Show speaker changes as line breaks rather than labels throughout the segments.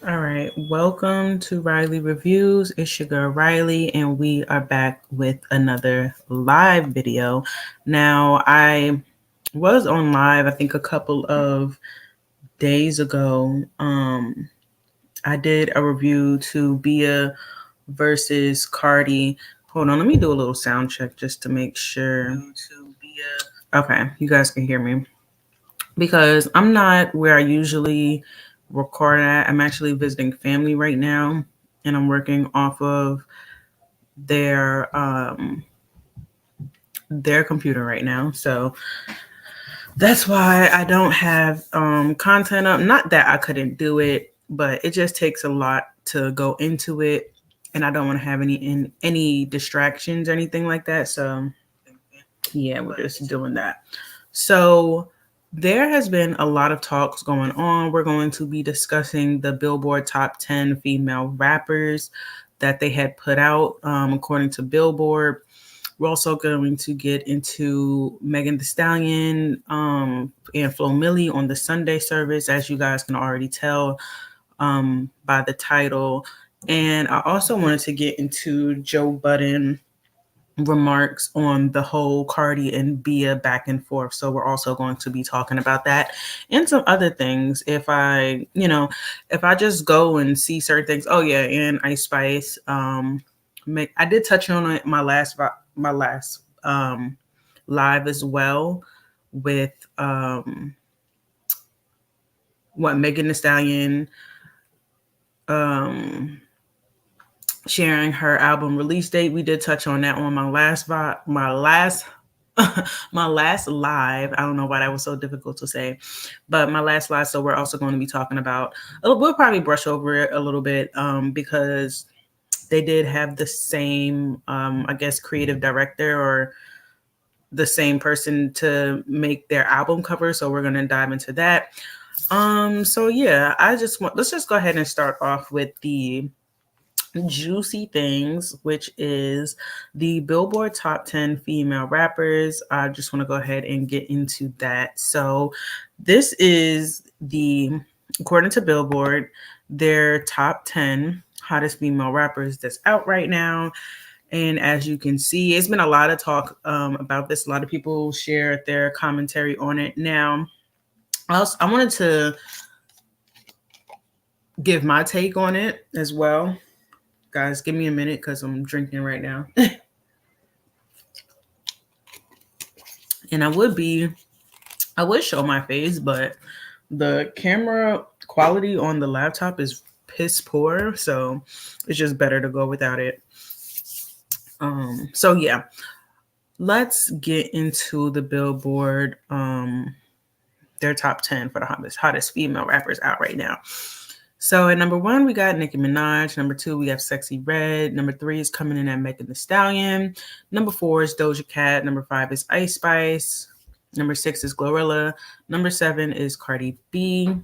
All right, welcome to Riley Reviews. It's your girl Riley, and we are back with another live video. Now, I was on live, I think a couple of days ago. I did a review to Bia versus Cardi. Hold on, let me do a little sound check just to make sure. Okay, you guys can hear me because I'm not where I usually record at. I'm actually visiting family right now, and I'm working off of their um their computer right now. So that's why I don't have content up. Not that I couldn't do it, but it just takes a lot to go into it, and I don't want to have any distractions or anything like that. So yeah, we're just doing that. So there has been a lot of talks going on. We're going to be discussing the Billboard top 10 female rappers that they had put out according to Billboard. We're also going to get into MeganTheeStallion and FloMillie on the Sunday service, as you guys can already tell by the title. And I also wanted to get into Joe Budden remarks on the whole Cardi and Bia back and forth. So we're also going to be talking about that and some other things. If I just go and see certain things. Oh yeah, and IceSpice. I did touch on it my last live as well with what Megan Thee Stallion um sharing her album release date. We did touch on that on my last my last live. I don't know why that was so difficult to say, but my last live. So we're also going to be talking about. We'll probably brush over it a little bit because they did have the same, I guess, creative director or the same person to make their album cover. So we're going to dive into that. So yeah, let's just go ahead and start off with the juicy things, which is the Billboard top 10 female rappers. I just want to go ahead and get into that. So, this is according to Billboard, their top 10 hottest female rappers that's out right now. And as you can see, it's been a lot of talk about this. A lot of people share their commentary on it. Now, I wanted to give my take on it as well. Guys, give me a minute because I'm drinking right now. And I would show my face, but the camera quality on the laptop is piss poor. So it's just better to go without it. So yeah, let's get into the Billboard, their top 10 for the hottest female rappers out right now. So at number 1, we got Nicki Minaj. Number 2, we have Sexxy Red. Number 3 is coming in at Megan Thee Stallion. Number 4 is Doja Cat. Number 5 is IceSpice. Number 6 is Glorilla. Number 7 is Cardi B.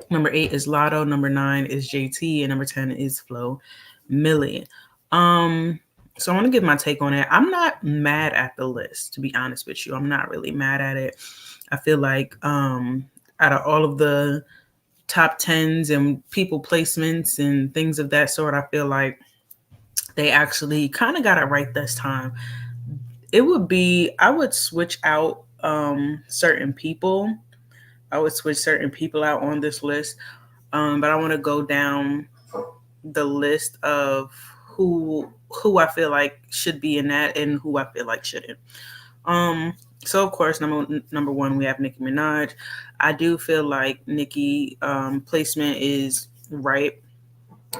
Number 8 is Lotto. Number 9 is JT. And number 10 is FloMillie. So I want to give my take on it. I'm not mad at the list, to be honest with you. I'm not really mad at it. I feel like out of all of the top tens and people placements and things of that sort, I feel like they actually kind of got it right this time. I would switch out certain people. I would switch certain people out on this list. But I want to go down the list of who I feel like should be in that and who I feel like shouldn't. So of course, number 1, we have Nicki Minaj. I do feel like Nicki placement is right.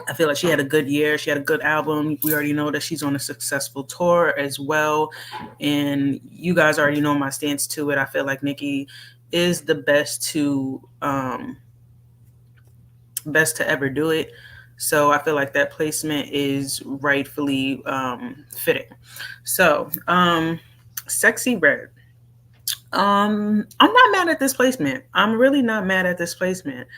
I feel like she had a good year. She had a good album. We already know that she's on a successful tour as well, and you guys already know my stance to it. I feel like Nicki is the best to ever do it. So I feel like that placement is rightfully fitting. So, Sexxy Red. I'm not mad at this placement. I'm really not mad at this placement.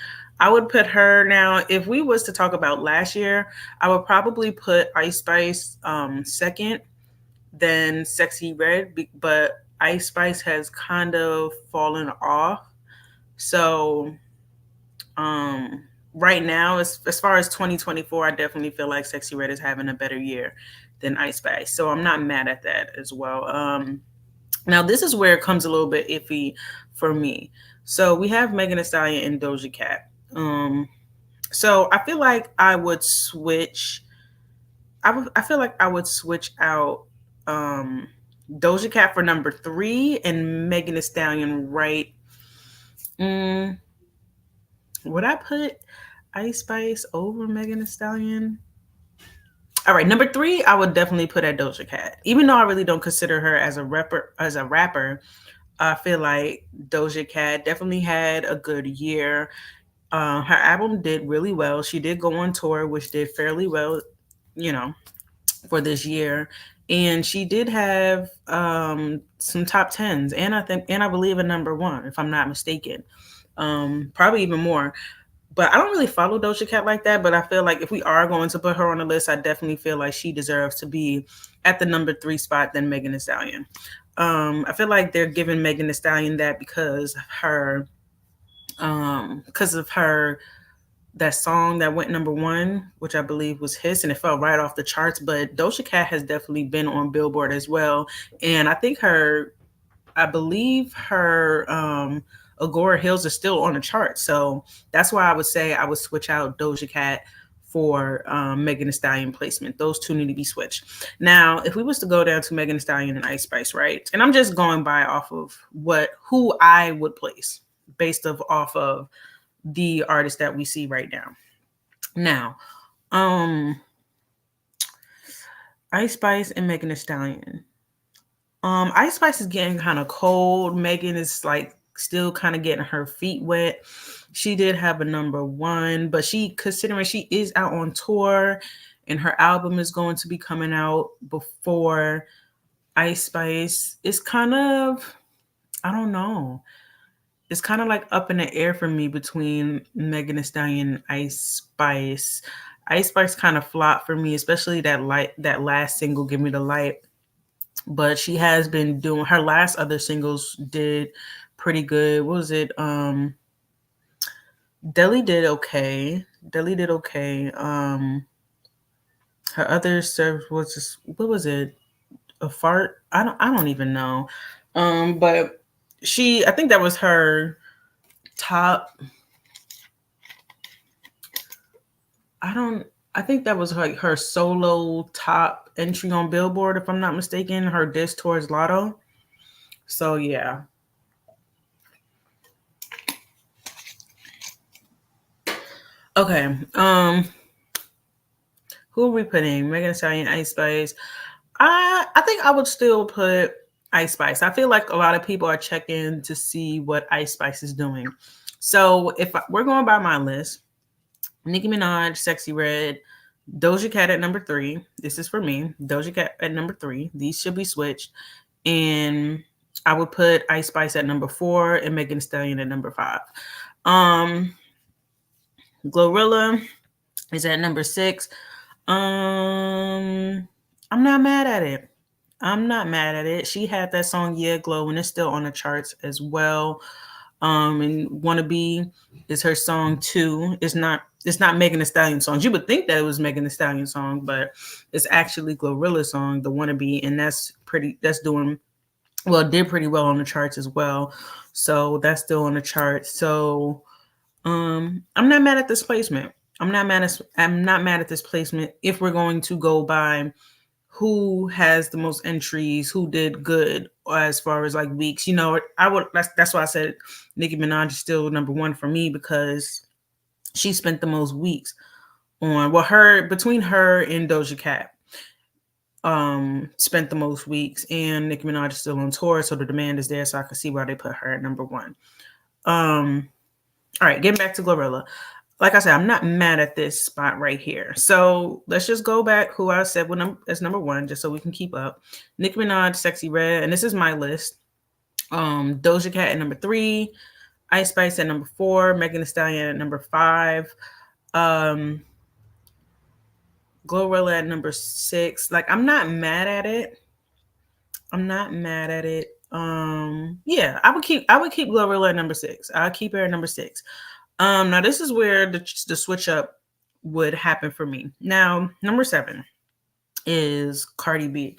I would put her now. If we was to talk about last year, I would probably put IceSpice second, then Sexxy Red. But IceSpice has kind of fallen off. So right now, as far as 2024, I definitely feel like Sexxy Red is having a better year than IceSpice. So I'm not mad at that as well. Now this is where it comes a little bit iffy for me. So we have Megan Thee Stallion and Doja Cat. So I feel like I would switch. I feel like I would switch out Doja Cat for number 3 and Megan Thee Stallion right. Mm, would I put Ice Spice over Megan Thee Stallion? All right, number 3, I would definitely put at Doja Cat. Even though I really don't consider her as a rapper, I feel like Doja Cat definitely had a good year. Her album did really well. She did go on tour, which did fairly well, you know, for this year. And she did have some top tens, and I believe a number 1, if I'm not mistaken. Probably even more. But I don't really follow Doja Cat like that. But I feel like if we are going to put her on the list, I definitely feel like she deserves to be at the number 3 spot than Megan Thee Stallion. I feel like they're giving Megan Thee Stallion that because of her that song that went number 1, which I believe was Hiss, and it fell right off the charts. But Doja Cat has definitely been on Billboard as well, and I believe her Agora Hills are still on the chart. So that's why I would say I would switch out Doja Cat for Megan Thee Stallion placement. Those two need to be switched. Now, if we was to go down to Megan Thee Stallion and IceSpice, right? And I'm just going by off of who I would place based off of the artists that we see right now. Now, IceSpice and Megan Thee Stallion. IceSpice is getting kind of cold. Megan is like still kind of getting her feet wet. She did have a number 1, but considering she is out on tour and her album is going to be coming out before IceSpice, it's kind of, I don't know. It's kind of like up in the air for me between Megan Thee Stallion and IceSpice. IceSpice kind of flopped for me, especially that last single, "Give Me the Light." But she has been doing her last other singles did pretty good. What was it? Deli did okay. Her other serve was just, what was it? A fart? I don't even know. But I think that was her top. I think that was like her solo top entry on Billboard, if I'm not mistaken, her diss towards Lotto. So yeah. Okay. Who are we putting? Megan Thee Stallion, IceSpice. I think I would still put IceSpice. I feel like a lot of people are checking to see what IceSpice is doing. So we're going by my list, Nicki Minaj, Sexxy Red, Doja Cat at number 3. This is for me. Doja Cat at number 3. These should be switched. And I would put IceSpice at number 4 and Megan Thee Stallion at number 5. Glorilla is at number 6. I'm not mad at it. She had that song "Yeah Glow" and it's still on the charts as well. And "Wannabe" is her song too. It's not Megan Thee Stallion songs. You would think that it was Megan Thee Stallion song, but it's actually Glorilla's song, the "Wannabe," and did pretty well on the charts as well. So that's still on the charts. So I'm not mad at this placement. I'm not mad at this placement if we're going to go by who has the most entries, who did good as far as like weeks. That's why I said Nicki Minaj is still number 1 for me, because she spent the most weeks on between her and Doja Cat spent the most weeks, and Nicki Minaj is still on tour, so the demand is there, so I can see why they put her at number 1. All right, getting back to Glorilla. Like I said, I'm not mad at this spot right here. So let's just go back who I said as number 1, just so we can keep up. Nicki Minaj, Sexxy Red, and this is my list. Doja Cat at number 3, IceSpice at number 4, Megan Thee Stallion at number 5, Glorilla at number 6. Like, I'm not mad at it. Yeah, I would keep Glorilla at number 6. I'll keep her at number 6. Now this is where the switch up would happen for me. Now, number 7 is Cardi B.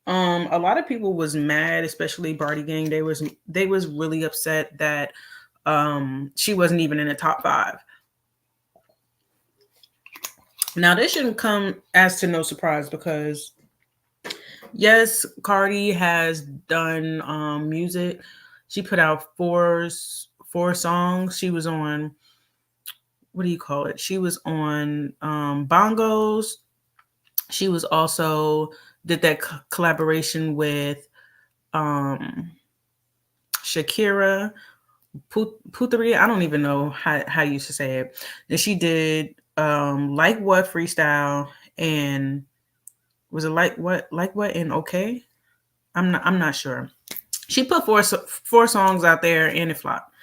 A lot of people was mad, especially Barty Gang. They was really upset that she wasn't even in the top 5. Now, this shouldn't come as to no surprise because yes, Cardi has done music. She put out four songs. She was on, what do you call it? She was on Bongos. She was also did that collaboration with Shakira, Puteria. I don't even know how you should say it. Then she did Like What freestyle, and was it Like What and Okay? I'm not sure. She put four songs out there and it flopped.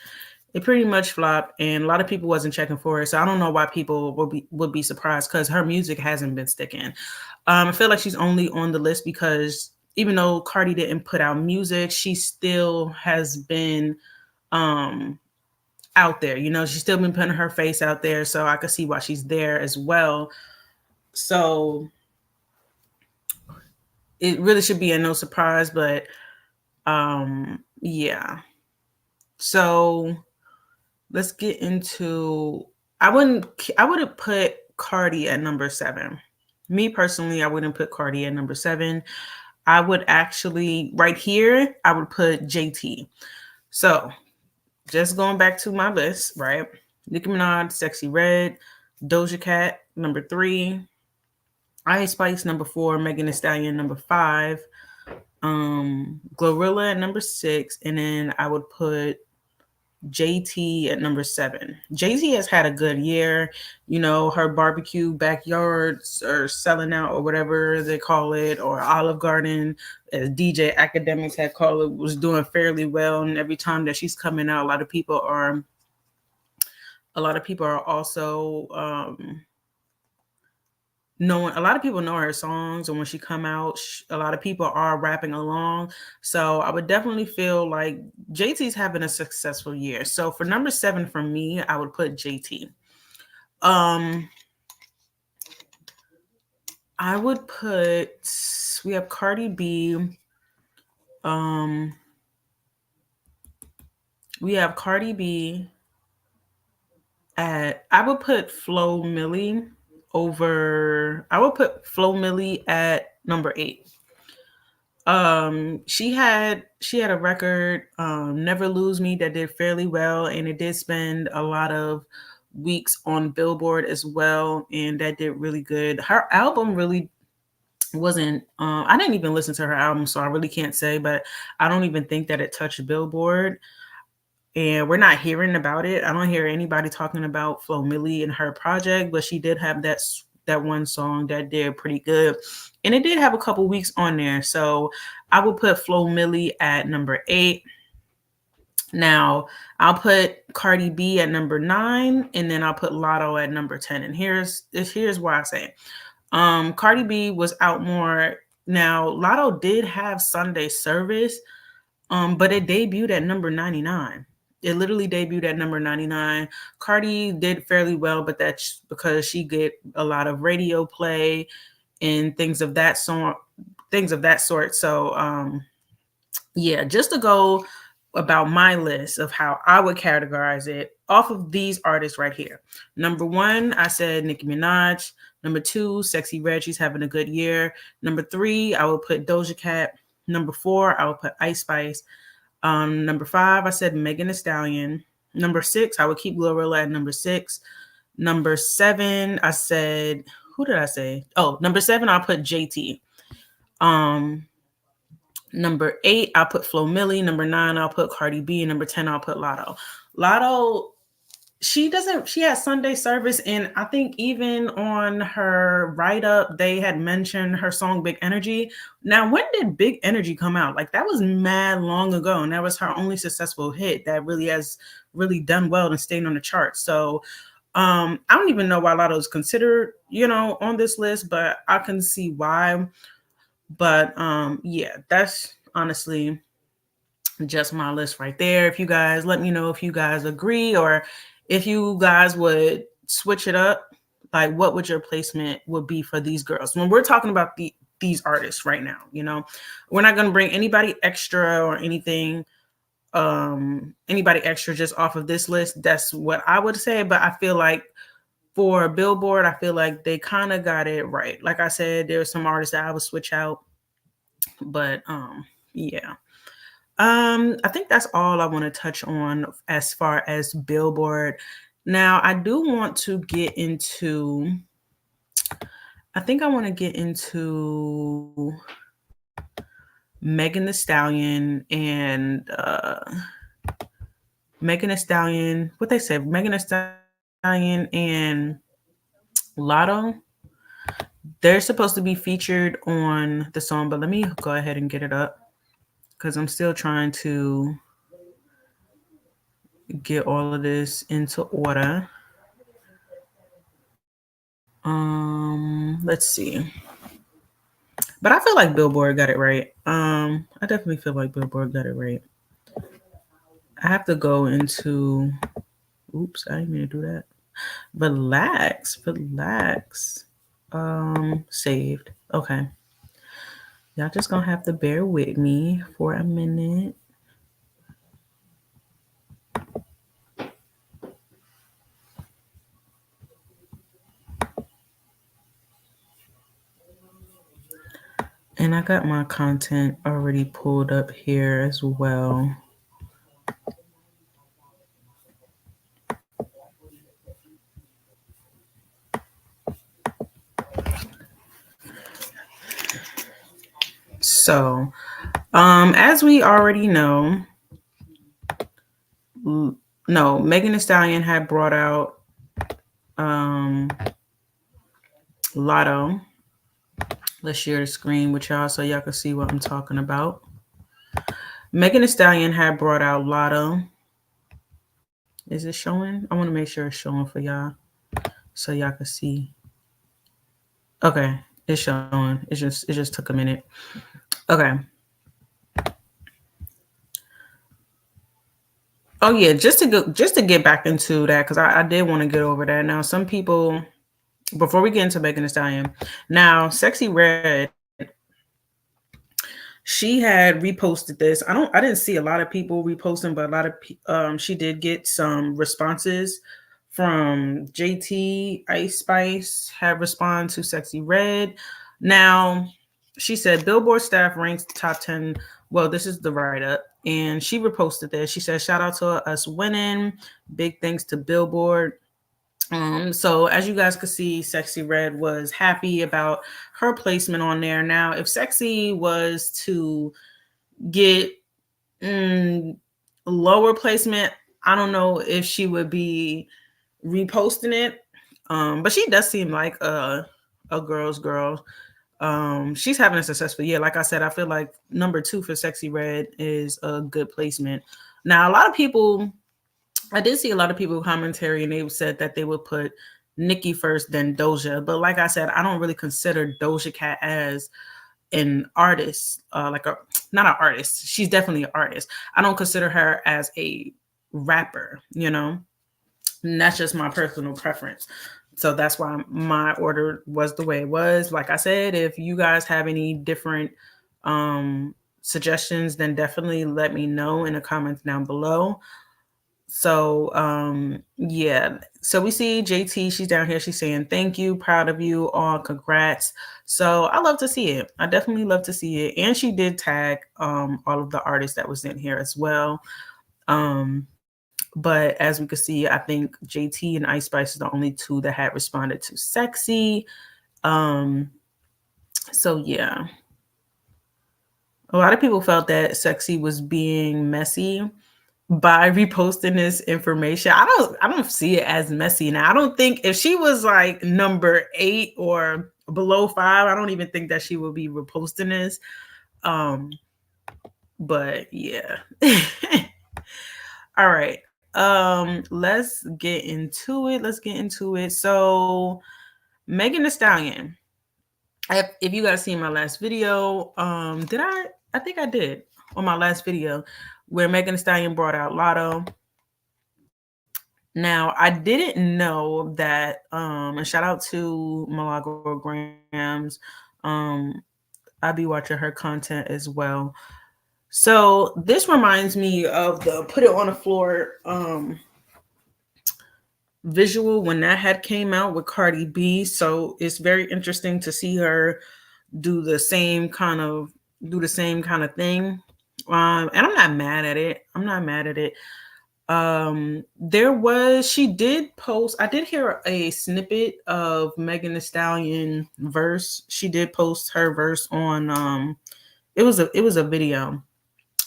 It pretty much flopped, and a lot of people wasn't checking for it. So I don't know why people would be surprised because her music hasn't been sticking. I feel like she's only on the list because even though Cardi didn't put out music, she still has been out there. You know, she's still been putting her face out there, so I could see why she's there as well. So it really should be a no surprise, but yeah. So let's get into. I wouldn't put Cardi at number 7. Me personally, I wouldn't put Cardi at number 7. I would actually right here. I would put JT. So just going back to my list, right? Nicki Minaj, Sexxy Red, Doja Cat, number 3, IceSpice, number 4, MeganTheeStallion, number 5, Glorilla at number 6, and then I would put JT at number 7. JT has had a good year. You know, her barbecue backyards are selling out, or whatever they call it, or Olive Garden, as DJ Academics had called it, was doing fairly well. And every time that she's coming out, a lot of people are also a lot of people know her songs, and when she come out, a lot of people are rapping along. So I would definitely feel like JT's having a successful year. So for number 7 for me, I would put JT. I would put, we have Cardi B. We have Cardi B at, I would put FloMillie at number 8. She had a record, Never Lose Me, that did fairly well, and it did spend a lot of weeks on BillBoard as well, and that did really good. Her album really wasn't, I didn't even listen to her album, so I really can't say, but I don't even think that it touched BillBoard. And we're not hearing about it. I don't hear anybody talking about FloMillie and her project, but she did have that one song that did pretty good, and it did have a couple weeks on there. So I would put FloMillie at number 8. Now I'll put Cardi B at number 9, and then I'll put Lotto at number 10. And here's why I say, Cardi B was out more. Now Lotto did have Sunday service, but it debuted at number 99. It literally debuted at number 99. Cardi did fairly well, but that's because she get a lot of radio play and things of that sort. So yeah, just to go about my list of how I would categorize it off of these artists right here. Number 1, I said Nicki Minaj. Number 2, Sexxy Red. She's having a good year. Number 3, I would put Doja Cat. Number 4, I would put IceSpice. Number 5, I said MeganTheeStallion. Number 6, I would keep Glorilla at number 6. Number 7, I said, who did I say? Oh, number 7, I'll put JT. Number 8, I'll put FloMillie. Number 9, I'll put Cardi B. And number 10, I'll put Lotto. Lotto, she has Sunday service, and I think even on her write-up, they had mentioned her song Big Energy. Now, when did Big Energy come out? Like, that was mad long ago, and that was her only successful hit that really has really done well and stayed on the chart. So I don't even know why Lotto is considered, on this list, but I can see why. But yeah, that's honestly just my list right there. If you guys, let me know if you guys agree, or if you guys would switch it up, like what would your placement would be for these girls? When we're talking about these artists right now, you know, we're not going to bring anybody extra or anything, anybody extra just off of this list. That's what I would say. But I feel like for BillBoard, I feel like they kind of got it right. Like I said, there's some artists that I would switch out, but yeah. I think that's all I want to touch on as far as BillBoard. Now, I do want to get into, I think I want to get into MeganTheeStallion and MeganTheeStallion, what they said, MeganTheeStallion and Lotto. They're supposed to be featured on the song, but let me go ahead and get it up because I'm still trying to get all of this into order. Let's see. But I feel like BillBoard got it right. I definitely feel like BillBoard got it right. I have to go into, oops, I didn't mean to do that. Relax. Saved. Okay. Y'all just gonna have to bear with me for a minute. And I got my content already pulled up here as well. So, as we already know, MeganTheeStallion had brought out Lotto. Let's share the screen with y'all so y'all can see what I'm talking about. MeganTheeStallion had brought out Lotto. Is it showing? I want to make sure it's showing for y'all so y'all can see. Okay, it's showing. It just took a minute. Okay. Oh yeah, just to get back into that, because I did want to get over that. Now, some people, before we get into MeganTheeStallion, now Sexxy Red, she had reposted this. I didn't see a lot of people reposting, but a lot of she did get some responses from JT. IceSpice had responded to Sexxy Red. Now, she said BillBoard staff ranks top 10. Well, this is the write-up, and she reposted this. She said, shout out to us winning. Big thanks to BillBoard. So as you guys could see, Sexxy Red was happy about her placement on there. Now, if Sexxy was to get lower placement, I don't know if she would be reposting it. But she does seem like a girl's girl. She's having a successful year. Like I said, I feel like number 2 for Sexxy Red is a good placement. Now, a lot of people, I did see a lot of people commentary, and they said that they would put Nicki first, then Doja. But like I said, I don't really consider Doja Cat as an artist, not an artist. She's definitely an artist. I don't consider her as a rapper, you know, and that's just my personal preference. So that's why my order was the way it was. Like I said, if you guys have any different suggestions, then definitely let me know in the comments down below. So yeah, so we see JT, she's down here, she's saying thank you, proud of you all, congrats. So I love to see it. I definitely love to see it. And she did tag all of the artists that was in here as well. But as we could see, I think JT and IceSpice is the only 2 that had responded to Sexxy. So yeah, a lot of people felt that Sexxy was being messy by reposting this information. I don't see it as messy. Now, I don't think if she was like number 8 or below 5, I don't even think that she would be reposting this. But yeah. All right. Let's get into it. So MeganTheeStallion. If you guys seen my last video, I think I did on my last video where MeganTheeStallion brought out Lotto. Now, I didn't know that, and shout out to Milagro Grams. I'll be watching her content as well. So this reminds me of the Put It on the Floor visual when that had came out with Cardi B. So it's very interesting to see her do the same kind of thing. And I'm not mad at it. She did post, I did hear a snippet of Megan Thee Stallion verse. She did post her verse on it was a video,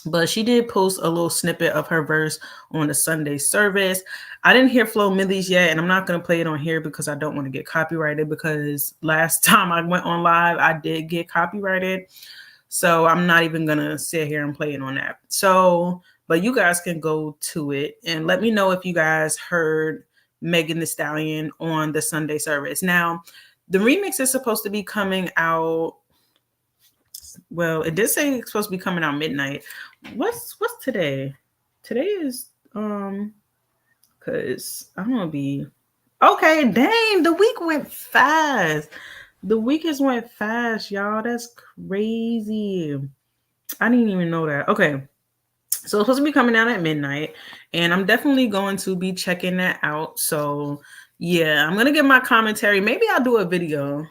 but she did post a little snippet of her verse on the Sunday service. I didn't hear FloMillie's yet, and I'm not going to play it on here because I don't want to get copyrighted, because last time I went on live, I did get copyrighted. So I'm not even going to sit here and play it on that. So, but you guys can go to it and let me know if you guys heard Megan Thee Stallion on the Sunday service. Now, the remix is supposed to be coming out. Well, it did say it's supposed to be coming out midnight. What's today? Today is because I don't want to be okay. Dang, the week went fast. The week has went fast, y'all. That's crazy. I didn't even know that. Okay. So it's supposed to be coming out at midnight, and I'm definitely going to be checking that out. So yeah, I'm gonna get my commentary. Maybe I'll do a video.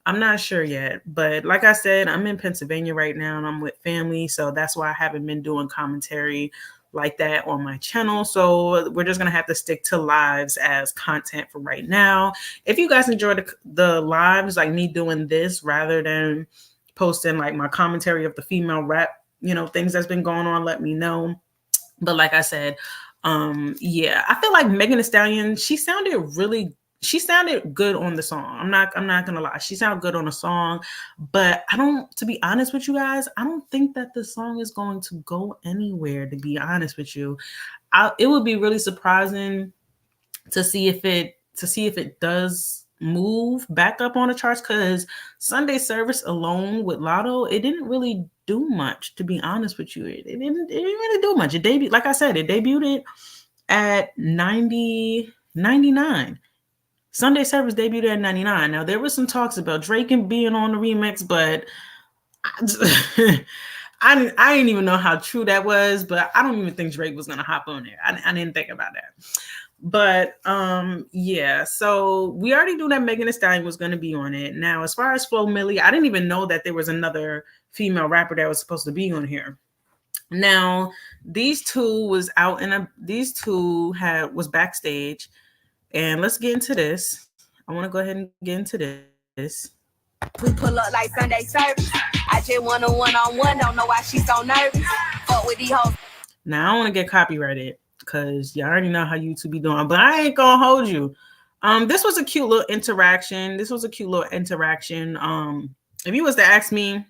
I'm not sure yet, but like I said, I'm in Pennsylvania right now and I'm with family, so that's why I haven't been doing commentary like that on my channel. So we're just gonna have to stick to lives as content for right now. If you guys enjoy the lives, like me doing this rather than posting like my commentary of the female rap, things that's been going on, let me know. But like I said, yeah, I feel like Megan Thee Stallion, she sounded good on the song. I'm not gonna lie, she sounded good on the song, but to be honest with you guys, I don't think that the song is going to go anywhere, to be honest with you. It would be really surprising to see if it does move back up on the charts, because Sunday service alone with Lotto, it didn't really do much, to be honest with you. It didn't really do much. It debuted, like I said, it debuted at 99. Sunday service debuted at 99. Now, there was some talks about Drake and being on the remix, but I didn't even know how true that was, but I don't even think Drake was going to hop on there. I didn't think about that. But yeah, so we already knew that Megan Thee Stallion was going to be on it. Now, as far as FloMillie, I didn't even know that there was another female rapper that was supposed to be on here. Now, these two was backstage, and let's get into this. I want to go ahead and get into this.
We pull up like Sunday service. I just want a one-on-one, don't know why she's so nervous. Fuck with these hoes.
Now, I don't want to get copyrighted, because you already know how YouTube be doing, but I ain't gonna hold you. This was a cute little interaction. If you was to ask me,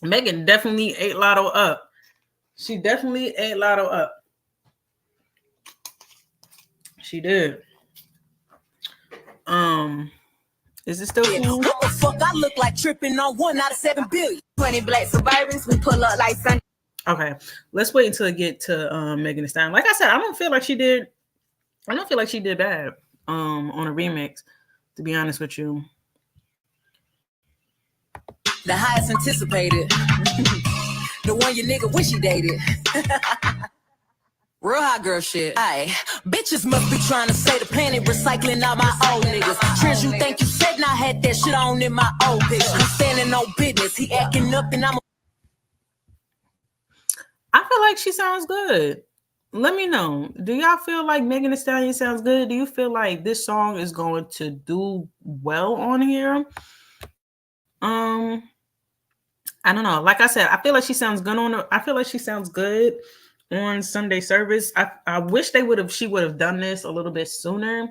Megan definitely ate Lotto up. She definitely ate Lotto up. She did. Is it still cool?
What the fuck? I look like tripping on 1 out of 7 billion. 20 black Suburbans, we pull up like Sunday.
Okay, let's wait until I get to Megan Thee Stallion. Like I said, I don't feel like she did bad on a remix, to be honest with you.
The highest anticipated. The one your nigga wish he dated. Real hot girl shit. Aye. Bitches must be trying to say the planet recycling out my old niggas. Trends you think you said, and I had that shit on in my old picture. I'm standing on business. He acting up and I
feel like she sounds good. Let me know. Do y'all feel like Megan Thee Stallion sounds good? Do you feel like this song is going to do well on here? I don't know. Like I said, I feel like she sounds good on Sunday service. I wish she would have done this a little bit sooner,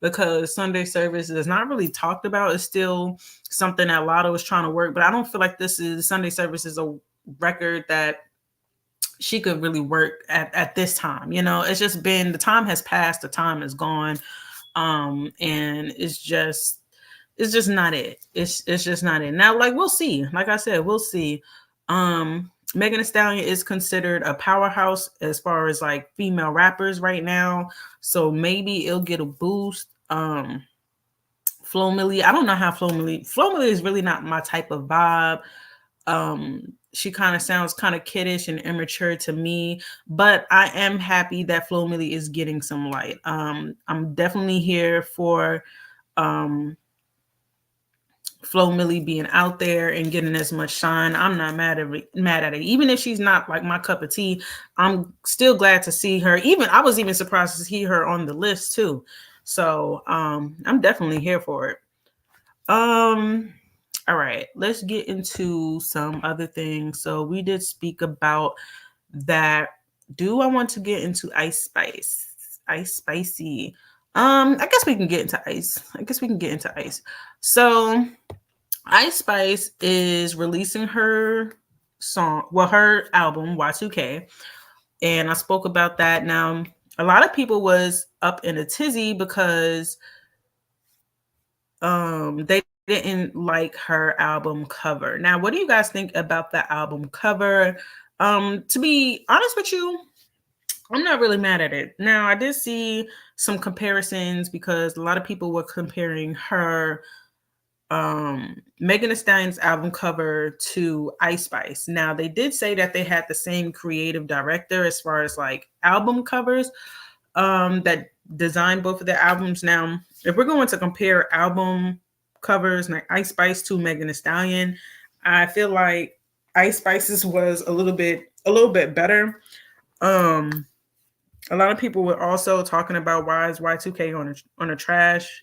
because Sunday service is not really talked about. It's still something that Lotto is trying to work, but I don't feel like Sunday service is a record that she could really work at this time. It's just been, the time has passed, the time is gone. And it's just not it. It's just not it. Now, like, we'll see. Like I said, we'll see. Megan Thee Stallion is considered a powerhouse as far as like female rappers right now. So maybe it'll get a boost. FloMillie, I don't know how FloMillie is really not my type of vibe. She kind of sounds kind of kiddish and immature to me, but I am happy that FloMillie is getting some light. I'm definitely here for um FloMillie being out there and getting as much shine. I'm not mad at it. Even if she's not like my cup of tea, I'm still glad to see her. Even I was even surprised to see her on the list too. So I'm definitely here for it. All right, let's get into some other things. So we did speak about that. Do I want to get into IceSpice? Ice Spicy. I guess we can get into ice. I guess we can get into ice. So IceSpice is releasing her her album Y2K, and I spoke about that. Now, a lot of people was up in a tizzy because they didn't like her album cover. Now, what do you guys think about the album cover? To be honest with you, I'm not really mad at it. Now, I did see some comparisons because a lot of people were comparing her Megan Thee Stallion's album cover to IceSpice. Now, they did say that they had the same creative director as far as like album covers that designed both of their albums. Now, if we're going to compare album covers like IceSpice to Megan Thee Stallion, I feel like IceSpice's was a little bit better. A lot of people were also talking about why is Y2K on a trash,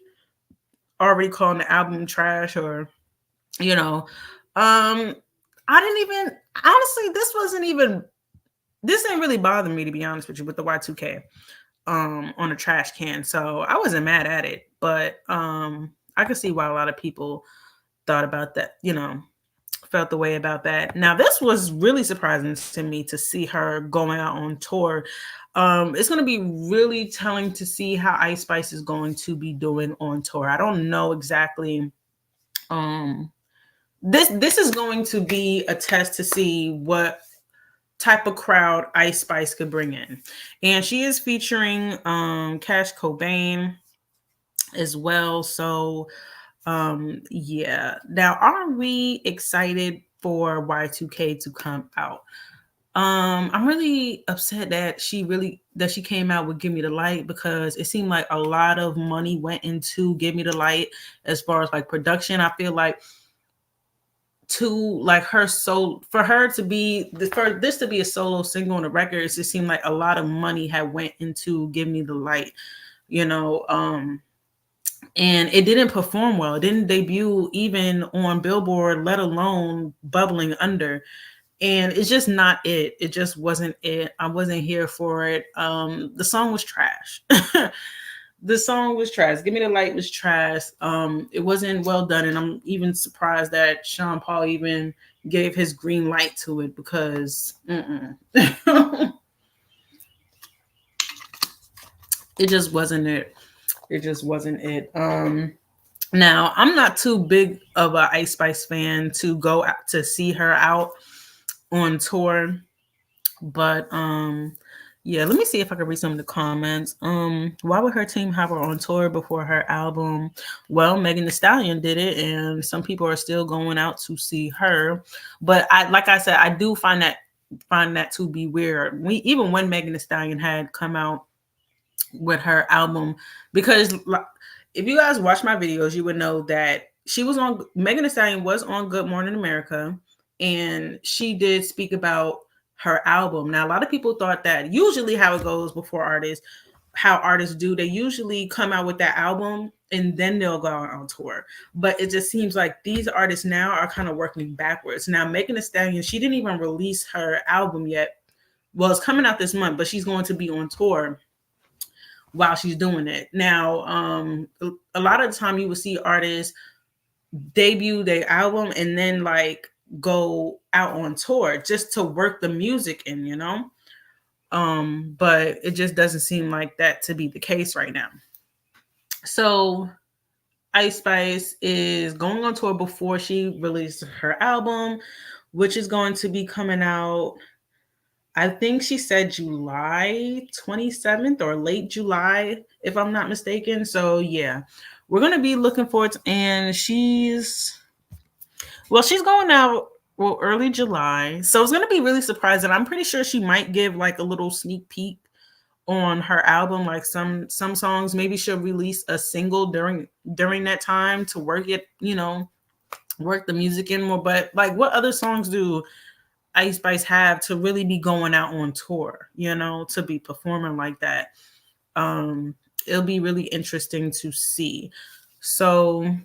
already calling the album trash, or you know, I didn't even honestly. This didn't really bother me, to be honest with you, with the Y2K on a trash can. So I wasn't mad at it, but I could see why a lot of people thought about that, felt the way about that. Now, this was really surprising to me to see her going out on tour. It's going to be really telling to see how IceSpice is going to be doing on tour. I don't know exactly. This is going to be a test to see what type of crowd IceSpice could bring in, and she is featuring Cash Cobain as well. So yeah. Now, are we excited for Y2K to come out? I'm really upset that she came out with Give Me the Light, because it seemed like a lot of money went into Give Me the Light as far as like production. I feel like for this to be a solo single on the record, it just seemed like a lot of money had went into Give Me the Light, and it didn't perform well. It didn't debut even on Billboard, let alone bubbling under. And it's just not it. It just wasn't it. I wasn't here for it. The song was trash. The song was trash. Give Me the Light was trash. It wasn't well done, and I'm even surprised that Sean Paul even gave his green light to it, because it just wasn't it. It just wasn't it. Now, I'm not too big of a IceSpice fan to go out to see her out on tour, but yeah, let me see if I can read some of the comments. Why would her team have her on tour before her album? Well, Megan Thee Stallion did it, and some people are still going out to see her. But like I said, I do find that to be weird. Even when Megan Thee Stallion had come out with her album, because if you guys watch my videos, you would know that Megan Thee Stallion was on Good Morning America, and she did speak about her album. Now, a lot of people thought that usually how it goes before how artists do, they usually come out with that album and then they'll go out on tour. But it just seems like these artists now are kind of working backwards. Now, Megan Thee Stallion, she didn't even release her album yet. Well, it's coming out this month, but she's going to be on tour while she's doing it. Now, a lot of the time you will see artists debut their album and then like go out on tour just to work the music in, but it just doesn't seem like that to be the case right now. So IceSpice is going on tour before she released her album. which is going to be coming out. I think she said July 27th or late July, if I'm not mistaken. So yeah, we're gonna be looking forward to, and she's going out early July. So it's gonna be really surprising. I'm pretty sure she might give like a little sneak peek on her album, like some songs. Maybe she'll release a single during that time to work it, work the music in more. But like, what other songs do IceSpice have to really be going out on tour, to be performing like that? It'll be really interesting to see. So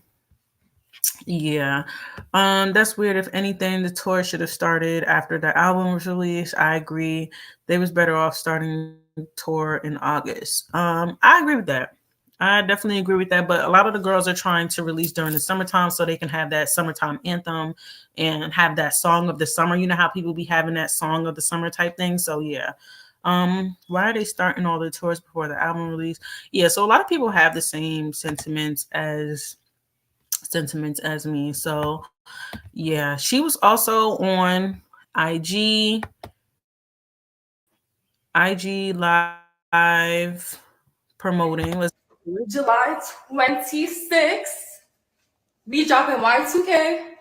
yeah, that's weird. If anything, the tour should have started after the album was released. I agree. They was better off starting tour in August. I agree with that. I definitely agree with that. But a lot of the girls are trying to release during the summertime so they can have that summertime anthem and have that song of the summer. You know how people be having that song of the summer type thing. So yeah. Why are they starting all the tours before the album release? Yeah, so a lot of people have the same sentiments as me. So yeah, she was also on IG live promoting.
July 26th, we dropping Y2K.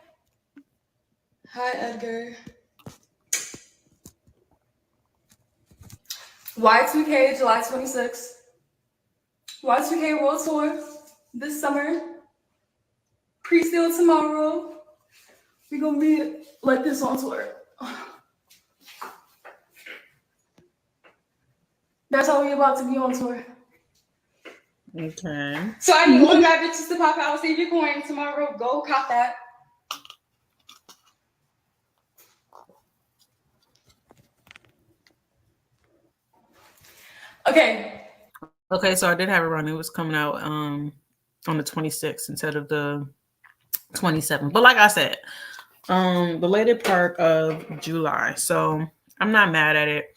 Hi, Edgar. Y2K, July 26th. Y2K World Tour this summer. Pre-sale tomorrow. We're going to be like this on tour. That's how we about to be on tour.
Okay.
So I need all y'all bitches to pop out, save your coin tomorrow. Go cop that.
Okay, so I did have it run. It was coming out on the 26th instead of the 27th. But like I said, the later part of July. So I'm not mad at it.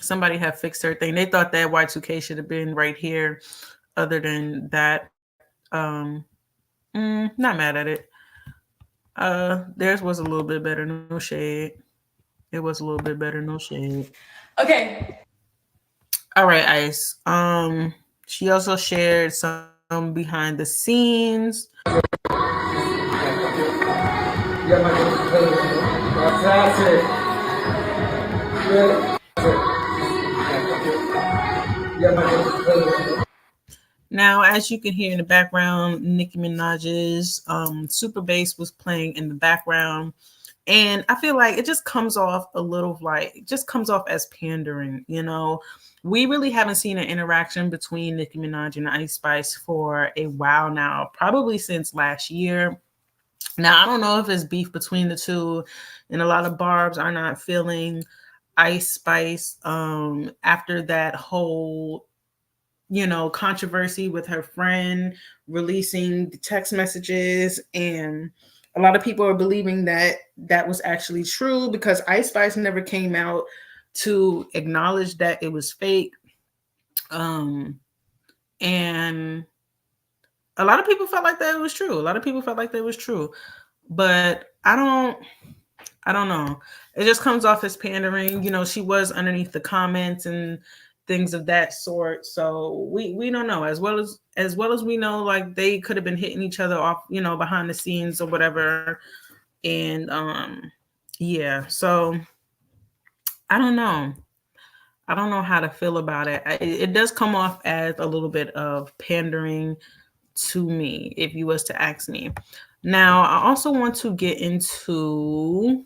Somebody had fixed their thing. They thought that Y2K should have been right here. Other than that, not mad at it. Theirs was a little bit better. No shade. It was a little bit better. No shade.
Okay.
All right, Ice. She also shared some behind the scenes. Now, as you can hear in the background, Nicki Minaj's Super Bass was playing in the background. And I feel like it just comes off as pandering, We really haven't seen an interaction between Nicki Minaj and IceSpice for a while now, probably since last year. Now, I don't know if it's beef between the two, and a lot of barbs are not feeling IceSpice after that whole controversy with her friend releasing the text messages, and a lot of people are believing that that was actually true because IceSpice never came out to acknowledge that it was fake. And a lot of people felt like that it was true. But I don't know. It just comes off as pandering. She was underneath the comments and things of that sort. So we don't know. As well as we know, like they could have been hitting each other off, behind the scenes or whatever. And yeah. So I don't know. I don't know how to feel about it. It does come off as a little bit of pandering to me, if you was to ask me. Now, I also want to get into.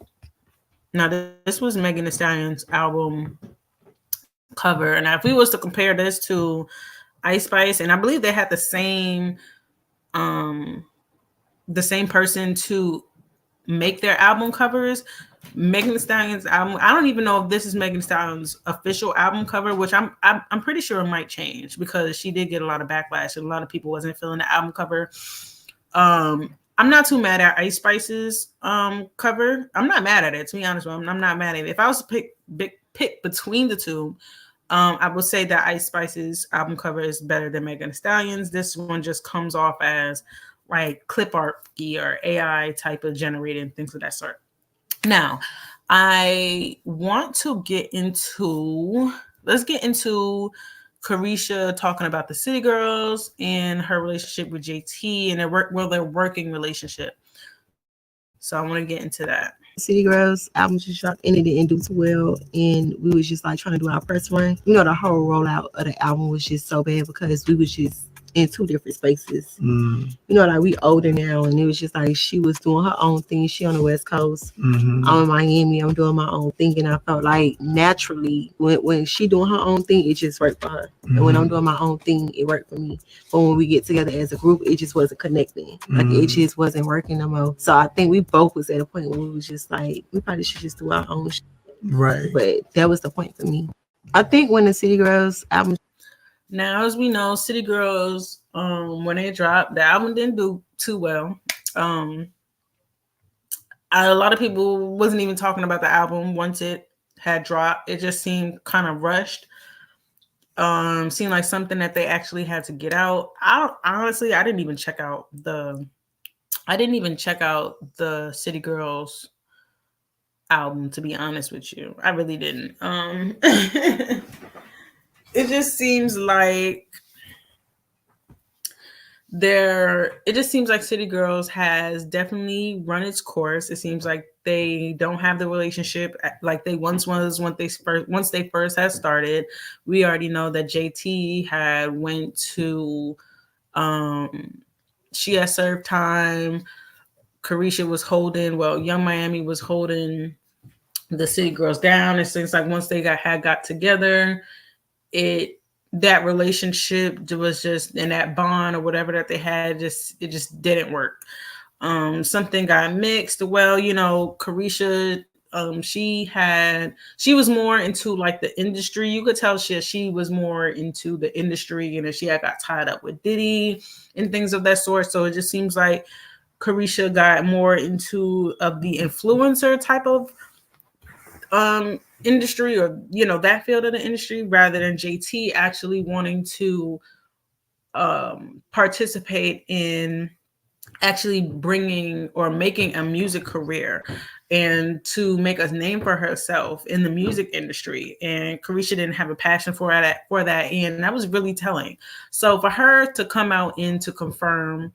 Now, this was Megan Thee Stallion's album cover, and if we was to compare this to IceSpice, and I believe they had the same person to make their album covers. Megan Thee Stallion's album, I don't even know if this is Megan Thee Stallion's official album cover, which I'm pretty sure it might change because she did get a lot of backlash and a lot of people wasn't feeling the album cover. I'm not too mad at IceSpice's cover. I'm not mad at it, to be honest with you. I'm not mad at it. If I was to pick between the two, I would say that IceSpice's album cover is better than Megan Thee Stallion's. This one just comes off as like clip art or AI type of generated things of that sort. Now, I want to let's get into Carisha talking about the City Girls and her relationship with JT and their working relationship. So I want to get into that.
City Girls album just dropped and it didn't do too well, and we was just like trying to do our press run. You know, the whole rollout of the album was just so bad because we was just in two different spaces. You know, like we older now, and it was just like she was doing her own thing. She on the West Coast. I'm in Miami. I'm doing my own thing, and I felt like naturally when she doing her own thing, it just worked for her. And when I'm doing my own thing, it worked for me. But when we get together as a group, it just wasn't connecting. Like it just wasn't working no more. So I think we both was at a point where we was just like, we probably should just do our own shit. Right. But that was the point for me. I think when the City Girls album.
Now, as we know, City Girls, when they dropped, the album didn't do too well. A lot of people wasn't even talking about the album once it had dropped. It just seemed kind of rushed. Seemed like something that they actually had to get out. I didn't even check out the City Girls album, to be honest with you. I really didn't. It just seems like City Girls has definitely run its course. It seems like they don't have the relationship like they once was once they first had started. We already know that JT had went to she had served time. Carisha was YungMiami was holding the City Girls down. It seems like once they got together, that relationship was just, in that bond or whatever that they had, it just didn't work. Something got mixed. Well, you know, Carisha, she was more into like the industry. You could tell she was more into the industry, and she had got tied up with Diddy and things of that sort. So it just seems like Carisha got more into the influencer type of industry, or you know, that field of the industry, rather than JT actually wanting to participate in actually bringing or making a music career and to make a name for herself in the music industry. And Carisha didn't have a passion for that, and that was really telling. So for her to come out and to confirm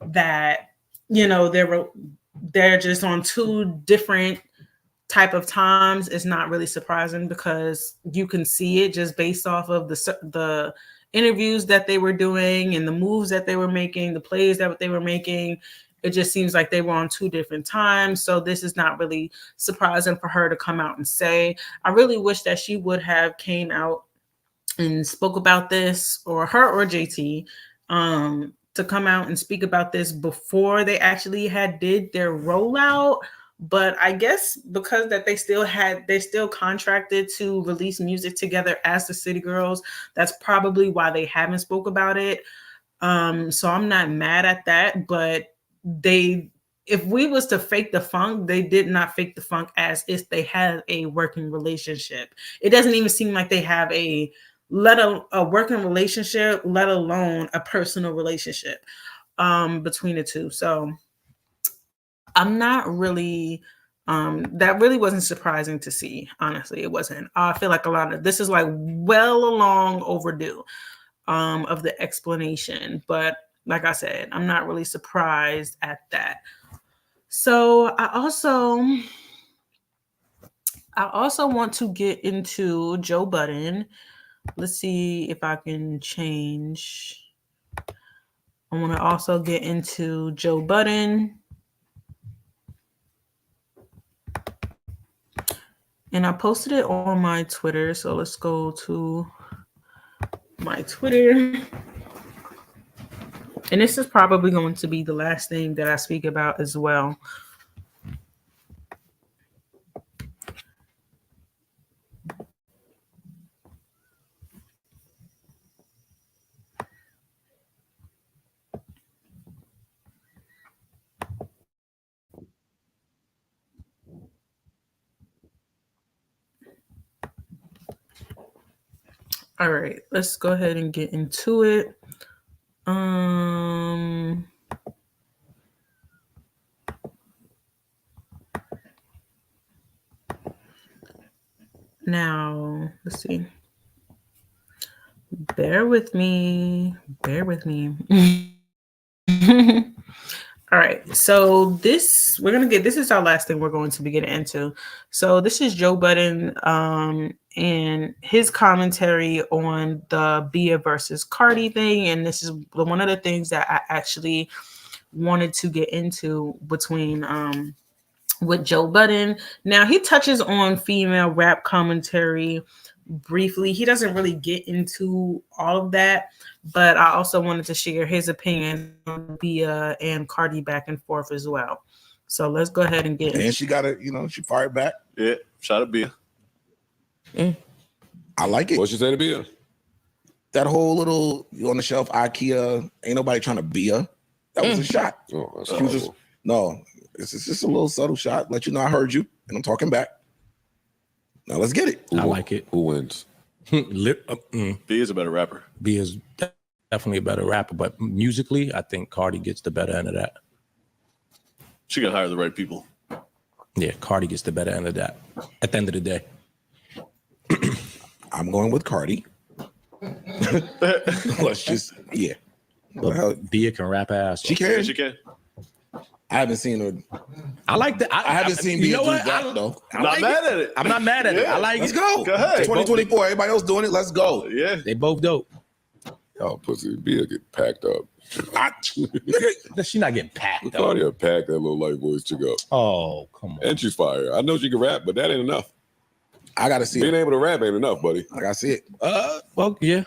that, you know, they're just on two different type of times, is not really surprising, because you can see it just based off of the interviews that they were doing and the moves that they were making, the plays that they were making. It just seems like they were on two different times. So this is not really surprising for her to come out and say. I really wish that she would have came out and spoke about this, or her or JT, to come out and speak about this before they actually did their rollout. But I guess because that they still contracted to release music together as the City Girls, that's probably why they haven't spoke about it. So I'm not mad at that, but if we was to fake the funk, they did not fake the funk as if they had a working relationship. It doesn't even seem like they have a working relationship, let alone a personal relationship between the two. So I'm not really, that really wasn't surprising to see. Honestly, it wasn't. I feel like a lot of this is like well along overdue of the explanation. But like I said, I'm not really surprised at that. So I also want to get into Joe Budden. Let's see if I can change. I want to also get into Joe Budden. And I posted it on my Twitter. So let's go to my Twitter. And this is probably going to be the last thing that I speak about as well. All right, let's go ahead and get into it. Now, let's see. Bear with me. All right, so this is our last thing we're going to be getting into. So this is Joe Budden and his commentary on the Bia versus Cardi thing, and this is one of the things that I actually wanted to get into between with Joe Budden. Now he touches on female rap commentary briefly. He doesn't really get into all of that, but I also wanted to share his opinion on Bia and Cardi back and forth as well. So let's go ahead and get.
And she got it, she fired back.
Yeah, shout out Bia.
I like it.
What she say to Bia?
That whole little on the shelf IKEA, ain't nobody trying to be her. That was a shot.
Oh, that's
She was just, no, it's just a little subtle shot. Let you know I heard you, and I'm talking back. Now let's get it.
I like it.
Who wins? Bia's a better rapper.
Bia's definitely a better rapper, but musically, I think Cardi gets the better end of that.
She can hire the right people.
Yeah, Cardi gets the better end of that. At the end of the day,
I'm going with Cardi. Let's just, yeah.
but Bia can rap her ass.
She
off.
can.
Yeah, she can.
I haven't seen her.
I like that.
I haven't seen Bia do that though.
I
Not
like
mad
it.
at it.
I'm not mad at it. I like
Let's
it.
go.
Go ahead.
2024. Everybody else doing it. Let's go.
Yeah.
They both dope.
Y'all pussy Bia get packed up.
She not getting packed up.
Claudia packed that little light voice chick up.
Oh, come on.
And she's fire. I know she can rap, but that ain't enough.
I gotta see
Being
it.
able to rap ain't enough, buddy.
I gotta see it.
Well, yeah.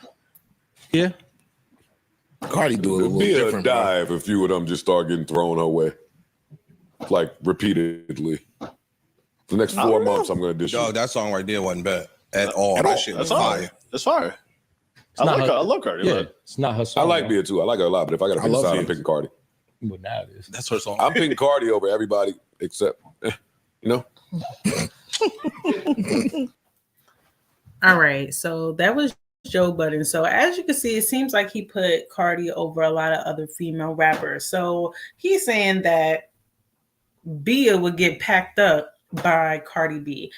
Cardi do it a little
Bia
different. bro.
die if a few of them just start getting thrown her way. Like repeatedly. The next 4 months, I'm gonna dish
Dog,
you.
that song right there wasn't bad at all.
At all.
That shit was
That's
fire.
fire. That's fire.
not her-
I love Cardi.
Yeah,
but
it's not her
I
song.
like Bia too. I like her a lot, but if I gotta
I
pick a
love
side,
Bia.
I'm picking Cardi.
But now it is.
That's her song.
I'm picking Cardi over everybody except,
All right, so that was Joe Budden. So as you can see, it seems like he put Cardi over a lot of other female rappers. So he's saying that Bia would get packed up by Cardi B.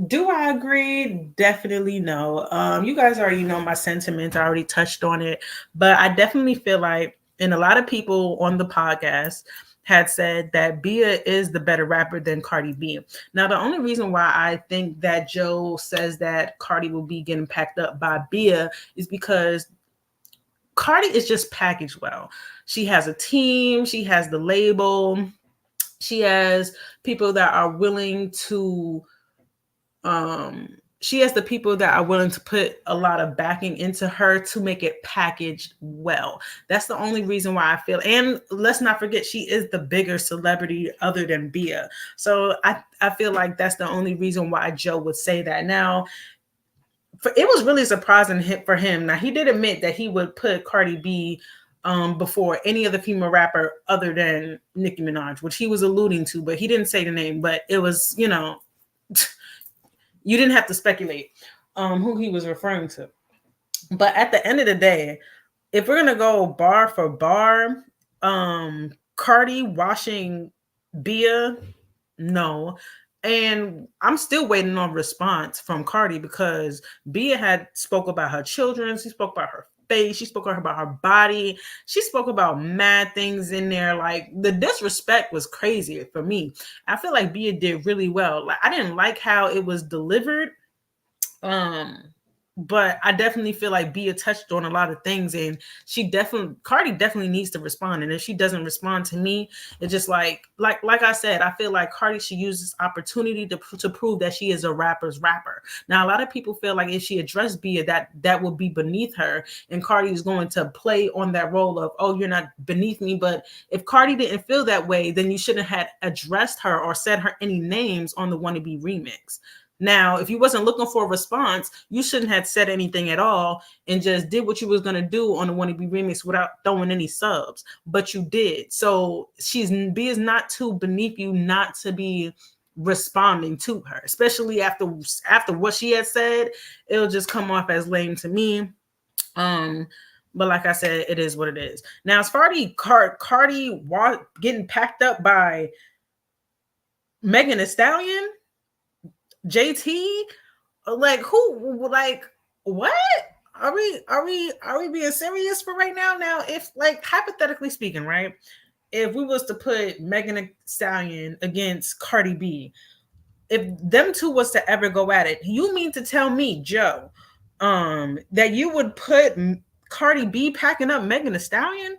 Do I agree? Definitely no. You guys already know my sentiment. I already touched on it, but I definitely feel like, and a lot of people on the podcast had said that Bia is the better rapper than Cardi B. Now, the only reason why I think that Joe says that Cardi will be getting packed up by Bia is because Cardi is just packaged well. She has a team, she has the label, she has people that are willing to she has the people that are willing to put a lot of backing into her to make it packaged well. That's the only reason why I feel, and let's not forget, she is the bigger celebrity other than Bia. So I feel like that's the only reason why Joe would say that. Now, it was really surprising for him. Now, he did admit that he would put Cardi B before any other female rapper other than Nicki Minaj, which he was alluding to, but he didn't say the name, but it was, you didn't have to speculate who he was referring to. But at the end of the day, if we're going to go bar for bar, Cardi washing Bia, no. And I'm still waiting on response from Cardi because Bia had spoke about her children. She spoke about her face. She spoke about her body. She spoke about mad things in there. Like, the disrespect was crazy for me. I feel like Bia did really well. Like, I didn't like how it was delivered. But I definitely feel like Bia touched on a lot of things, and Cardi definitely needs to respond. And if she doesn't respond to me, it's just like I said, I feel like Cardi should use this opportunity to prove that she is a rapper's rapper. Now, a lot of people feel like if she addressed Bia, that would be beneath her, and Cardi is going to play on that role of, oh, you're not beneath me. But if Cardi didn't feel that way, then you shouldn't have addressed her or said her any names on the Wannabe remix. Now, if you wasn't looking for a response, you shouldn't have said anything at all and just did what you was going to do on the Wannabe remix without throwing any subs. But you did. So B is not too beneath you not to be responding to her, especially after what she had said. It'll just come off as lame to me. But like I said, it is what it is. Now, as far as Cardi getting packed up by MeganTheeStallion, JT, Like who? Like what? Are we being serious for right now? Now, if like hypothetically speaking, right? If we was to put Megan Thee Stallion against Cardi B, if them two was to ever go at it, you mean to tell me, Joe, that you would put Cardi B packing up Megan Thee Stallion?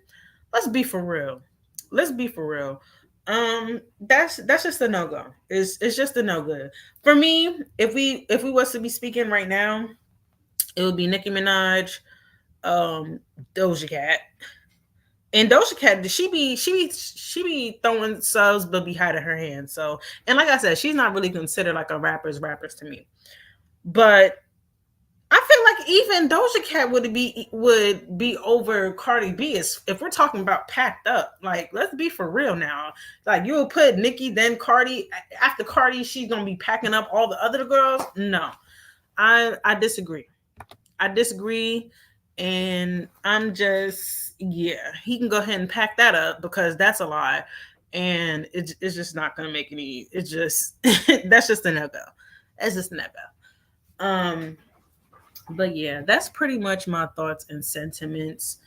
Let's be for real. Let's be for real. That's just a no-go. It's just a no-good. For me, if we was to be speaking right now, it would be Nicki Minaj, Doja Cat. And Doja Cat, she be throwing subs but be hiding her hands. So, and like I said, she's not really considered like a rappers to me. But I feel like even Doja Cat would be over Cardi B if we're talking about packed up. Like, let's be for real now. Like, you would put Nicki, then Cardi. After Cardi, she's gonna be packing up all the other girls. No, I disagree. I disagree, and I'm just he can go ahead and pack that up because that's a lie, and it's just not gonna make any. It's just that's just a no-go. That's just a no-go. But yeah, that's pretty much my thoughts and sentiments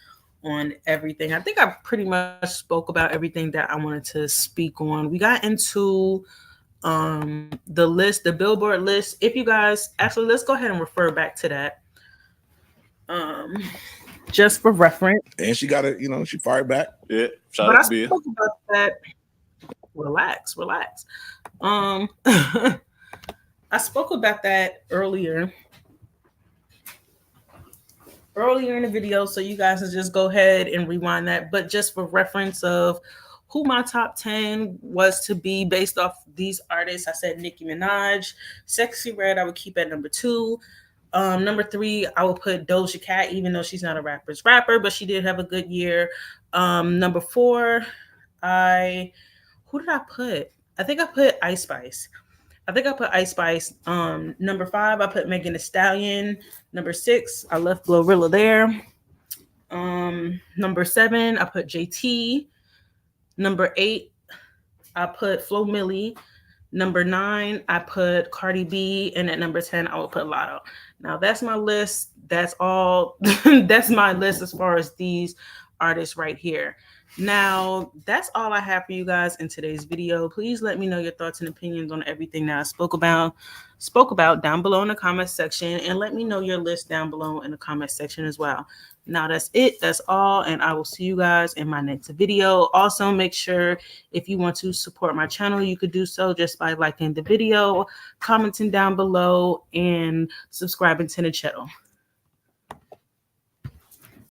on everything. I think I pretty much spoke about everything that I wanted to speak on. We got into the list, the BillBoard list. If you guys actually, let's go ahead and refer back to that. Just for reference.
And she got it, she fired back.
Yeah, shout out to Bia.
Spoke about that. Relax. I spoke about that earlier in the video, so you guys can just go ahead and rewind that. But just for reference of who my top 10 was to be based off these artists, I said Nicki Minaj, Sexxy Red, I would keep at number 2. Number 3, I would put Doja Cat, even though she's not a rapper, but she did have a good year. Number 4, who did I put? I think I put IceSpice. Number 5, I put Megan Thee Stallion. Number 6, I left Glorilla there. Number 7, I put JT. Number 8, I put FloMillie. Number 9, I put Cardi B. And at number 10, I would put Lotto. Now, that's my list. That's all. That's my list as far as these artists right here. Now, that's all I have for you guys in today's video. Please let me know your thoughts and opinions on everything that I spoke about down below in the comment section, and let me know your list down below in the comment section as well. Now, that's it. That's all, and I will see you guys in my next video. Also, make sure if you want to support my channel, you could do so just by liking the video, commenting down below, and subscribing to the channel.